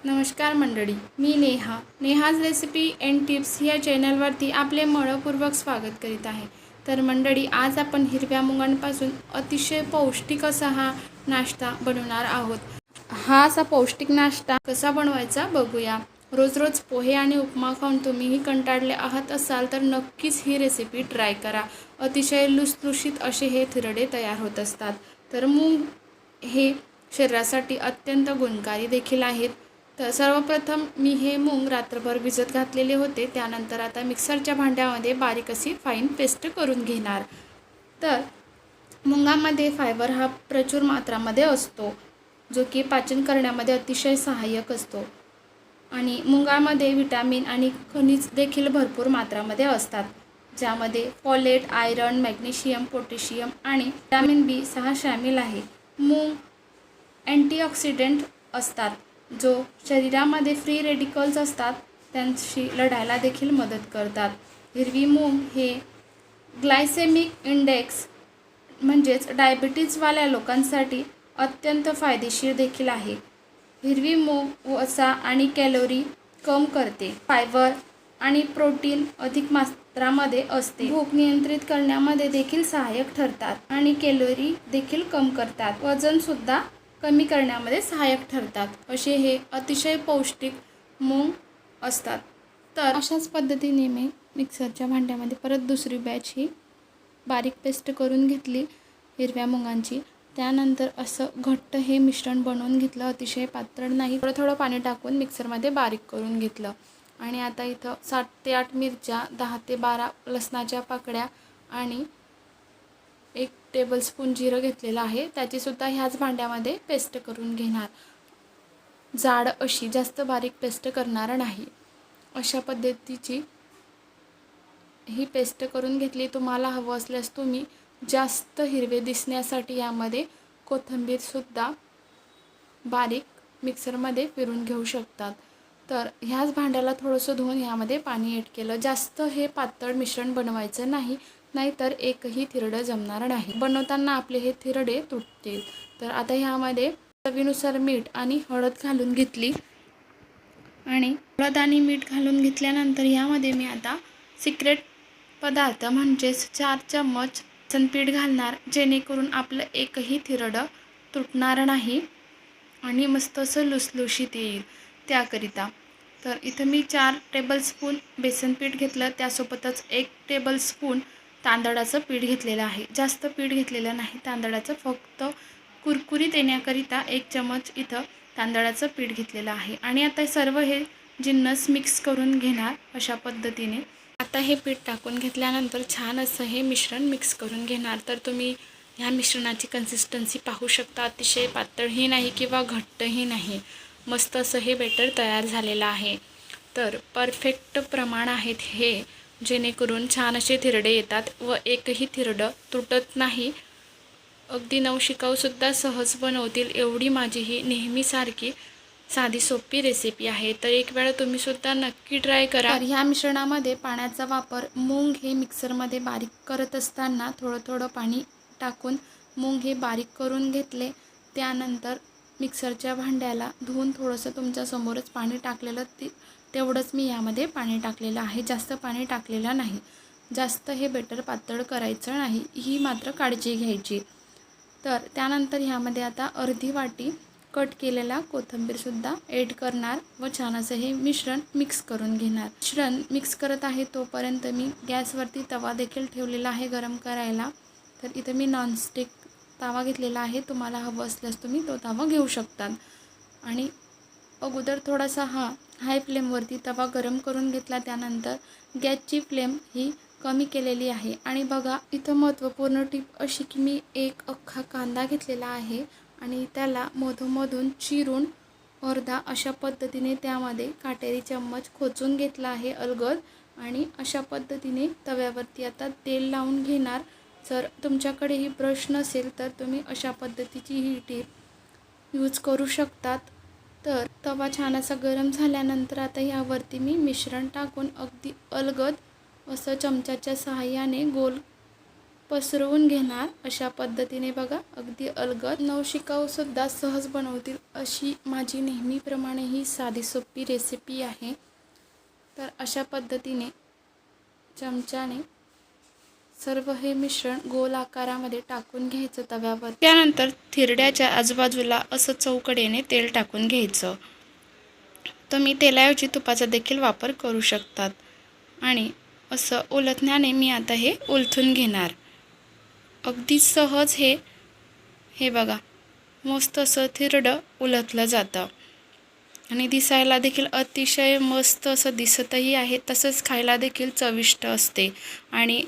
नमस्कार मंडळी, मी Neha's recipe and tips या चॅनलवरती आपले मनपूर्वक स्वागत करीत आहे। तर मंडळी, आज आपण हिरव्या मुगांपासून अतिशय पौष्टिक असा हा नाश्ता बनवणार आहोत। हा असा पौष्टिक नाश्ता कसा बनवायचा बघूया। रोज रोज पोहे आणि उपमा खाऊन तुम्हीही कंटाळले आहात असाल तर नक्कीच ही रेसिपी ट्राय करा। अतिशय लुसलुशीत असे हे थिरडे तयार होत असतात। तर मूग हे शरीरासाठी अत्यंत गुणकारी देखील आहेत। तर सर्वप्रथम मी हे मूग रात्रभर भिजत घातलेले होते। त्यानंतर आता मिक्सरच्या भांड्यामध्ये बारीक अशी फाईन पेस्ट करून घेणार। तर मुगामध्ये फायबर हा प्रचूर मात्रामध्ये असतो, जो की पाचन करण्यामध्ये अतिशय सहाय्यक असतो आणि मुगामध्ये विटॅमिन आणि खनिज देखील भरपूर मात्रामध्ये असतात, ज्यामध्ये फॉलेट, आयरन, मॅग्नेशियम, पोटॅशियम आणि विटॅमिन B6 शामिल आहे। मूग अँटीऑक्सिडंट असतात, जो शरीरामध्ये फ्री रेडिकल्स असतात त्यांशी लढायला देखील मदत करतात। हिरवी मूग हे ग्लायसेमिक इंडेक्स म्हणजेच डायबिटीजवाल्या लोकांसाठी अत्यंत फायदेशीर देखील आहे। हिरवी मूग वसा आणि कॅलरी कम करते, फायबर आणि प्रोटीन अधिक मात्रामध्ये असते, भूक नियंत्रित करण्यामध्ये देखील सहाय्यक ठरतात आणि कॅलरी देखील कम करतात, वजन सुद्धा कमी करण्यामध्ये सहाय्यक ठरतात, असे हे अतिशय पौष्टिक मूग असतात। तर अशाच पद्धतीने मी मिक्सरच्या भांड्यामध्ये परत दुसरी बॅच ही बारीक पेस्ट करून घेतली हिरव्या मुगांची। त्यानंतर असं घट्ट हे मिश्रण बनवून घेतलं, अतिशय पातळ नाही, थोडं थोडं पाणी टाकून मिक्सरमध्ये बारीक करून घेतलं। आणि आता इथं 7 ते 8 मिरच्या, 10 ते 12 लसणाच्या पाकळ्या आणि 1 टेबलस्पून जिरं घेतलेलं आहे, त्याची सुद्धा ह्याच भांड्यामध्ये पेस्ट करून घेणार। जाड अशी, जास्त बारीक पेस्ट करणार नाही, अशा पद्धतीची ही पेस्ट करून घेतली। तुम्हाला हवं असल्यास तुम्ही जास्त हिरवे दिसण्यासाठी यामध्ये कोथिंबीर सुद्धा बारीक मिक्सरमध्ये फिरून घेऊ शकतात। तर ह्याच भांड्याला थोडंसं धुवून यामध्ये पाणी ॲड केलं। जास्त हे पातळ मिश्रण बनवायचं नाही, नाहीतर एकही थिरडं जमणार नाही, बनवताना आपले हे थिरडे तुटतील। तर आता ह्यामध्ये चवीनुसार मीठ आणि हळद घालून घेतली आणि हळद आणि मीठ घालून घेतल्यानंतर यामध्ये मी आता सिक्रेट पदार्थ म्हणजेच 4 चम्मच बेसन पीठ घालणार, जेणेकरून आपलं एकही थिरडं तुटणार नाही आणि मस्त असं लुसलुशीत येईल त्याकरिता। तर इथं मी 4 टेबलस्पून बेसन पीठ घेतलं, त्यासोबतच 1 टेबलस्पून तांदळाचं पीठ घेतलेलं आहे। जास्त पीठ घेतलेलं नाही तांदळाचं, फक्त कुरकुरीत येण्याकरिता 1 चम्मच इथं तांदळाचं पीठ घेतलेलं आहे। आणि आता सर्व हे जिन्नस मिक्स करून घेणार अशा पद्धतीने। आता हे पीठ टाकून घेतल्यानंतर छान असं हे मिश्रण मिक्स करून घेणार। तर तुम्ही ह्या मिश्रणाची कन्सिस्टन्सी पाहू शकता, अतिशय पातळही नाही किंवा घट्टही नाही, मस्त असं हे बेटर तयार झालेलं आहे। तर परफेक्ट प्रमाण आहेत हे, जेणेकरून छान असे थिरडे येतात व एकही थिरडं तुटत नाही। अगदी नवशिकाऊसुद्धा सहज बनवतील एवढी माझी ही नेहमीसारखी साधी सोपी रेसिपी आहे। तर एक वेळा तुम्ही सुद्धा नक्की ट्राय करा। तर ह्या मिश्रणामध्ये पाण्याचा वापर, मूग हे मिक्सरमध्ये बारीक करत असताना थोडं थोडं पाणी टाकून मूग हे बारीक करून घेतले। त्यानंतर मिक्सरच्या भांड्याला धुवून थोडंसं तुमच्यासमोरच पाणी टाकलेलं, तेवढंच मी यामध्ये पाणी टाकलेलं आहे, जास्त पाणी टाकलेलं नाही। जास्त हे बेटर पातळ करायचं नाही, ही मात्र काळजी घ्यायची। तर त्यानंतर ह्यामध्ये आता अर्धी वाटी कट केलेला कोथिंबीरसुद्धा ॲड करणार व छान असं हे मिश्रण मिक्स करून घेणार। मिश्रण मिक्स करत आहे तोपर्यंत मी गॅसवरती तवा देखील ठेवलेला आहे गरम करायला। तर इथं मी नॉनस्टिक तवा घेतलेला आहे, तुम्हाला हवं असल्यास तुम्ही तो तवा घेऊ शकतात। आणि अगोदर थोडासा हाय फ्लेमवरती तवा गरम करून घेतला, त्यानंतर गॅसची फ्लेम ही कमी केलेली आहे। आणि बघा, इथं महत्त्वपूर्ण टिप अशी की मी एक अख्खा कांदा घेतलेला आहे आणि त्याला मधोमधून चिरून अर्धा अशा पद्धतीने त्यामध्ये काटेरी चम्मच खोचून घेतला आहे अलगद। आणि अशा पद्धतीने तव्यावरती आता तेल लावून घेणार। जर तुमच्याकडे ही ब्रश नसेल तर तुम्ही अशा पद्धतीची ही टीप यूज करू शकतात। तर तवा छान असा गरम झाल्यानंतर आता यावरती मी मिश्रण टाकून अगदी अलगद असं चमच्याच्या सहाय्याने गोल पसरवून घेणार अशा पद्धतीने बघा. अगदी अलगद नवशिकाऊसुद्धा सहज बनवतील अशी माझी नेहमीप्रमाणे ही साधी सोपी रेसिपी आहे. तर अशा पद्धतीने चमच्याने सर्व हे मिश्रण गोल आकारामध्ये टाकून घ्यायचं तव्यावर. त्यानंतर थिरड्याच्या आजूबाजूला असं चौकडेने तेल टाकून घ्यायचं. तुम्ही तेलाऐवजी तुपाचा देखील वापर करू शकतात. आणि असं उलटण्याने मी आता हे उलथून घेणार. अगदी सहज हे बघा मस्त असं थिरडं उलटलं जातं आणि दिसायला देखील अतिशय मस्त असं दिसतही आहे. तसंच खायला देखील चविष्ट असते आणि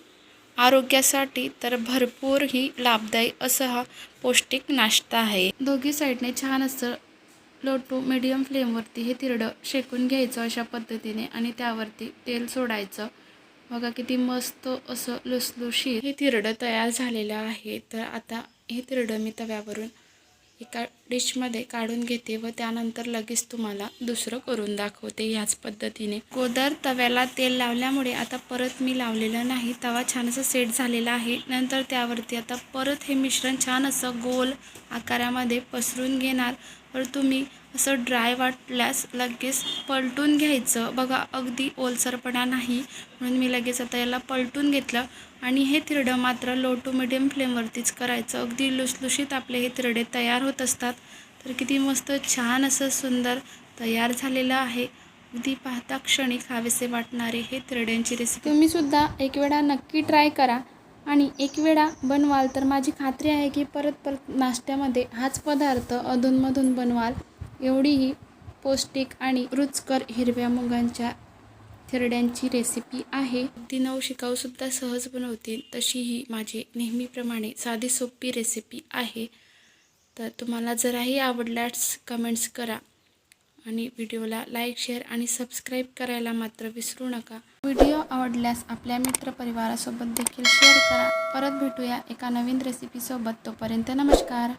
आरोग्यासाठी तर भरपूर ही लाभदायी असा हा पौष्टिक नाश्ता आहे. दोघी साईडने छान असं लो टू मीडियम फ्लेमवरती हे थिरडं शेकून घ्यायचं अशा पद्धतीने आणि त्यावरती तेल सोडायचं. बघा किती मस्त असं लुसलुशीत हे थिरडं तयार झालेलं आहे. तर आता हे थिरडं मी तव्यावरून एका डिशमध्ये काढून घेते व त्यानंतर लगेच तुम्हाला दुसरं करून दाखवते ह्याच पद्धतीने. अगोदर तव्याला तेल लावल्यामुळे आता परत मी लावलेलं नाही. तवा छान असं सेट झालेला आहे. नंतर त्यावरती आता परत हे मिश्रण छान असं गोल आकारामध्ये पसरून घेणार. तर तुम्ही असं ड्राय वाटल्यास लगेच पलटून घ्यायचं. बघा अगदी ओलसरपणा नाही म्हणून मी लगेच आता याला पलटून घेतलं आणि हे थिरडं मात्र लो टू मिडियम फ्लेमवरतीच करायचं. अगदी लुसलुशीत आपले हे थिरडे तयार होत असतात. तर किती मस्त छान असं सुंदर तयार झालेलं आहे. अगदी पाहता क्षणी खावेसे वाटणारे हे थिरड्यांची रेसिपी तुम्हीसुद्धा एक वेळा नक्की ट्राय करा आणि एक वेळा बनवाल तर माझी खात्री आहे की परत परत नाश्त्यामध्ये हाच पदार्थ अधूनमधून बनवाल. एवढीही पौष्टिक आणि रुचकर हिरव्या मुगांच्या थिरड्यांची रेसिपी आहे. अगदी नवशिकाऊसुद्धा सहज बनवतील तशी ही माझी नेहमीप्रमाणे साधी सोपी रेसिपी आहे. तर तुम्हाला जराही आवडल्यास कमेंट्स करा आणि व्हिडिओला लाईक, शेअर आणि सबस्क्राईब करायला मात्र विसरू नका. व्हिडिओ आवडल्यास आपल्या मित्रपरिवारासोबत देखील शेअर करा. परत भेटूया एका नवीन रेसिपीसोबत. तोपर्यंत नमस्कार.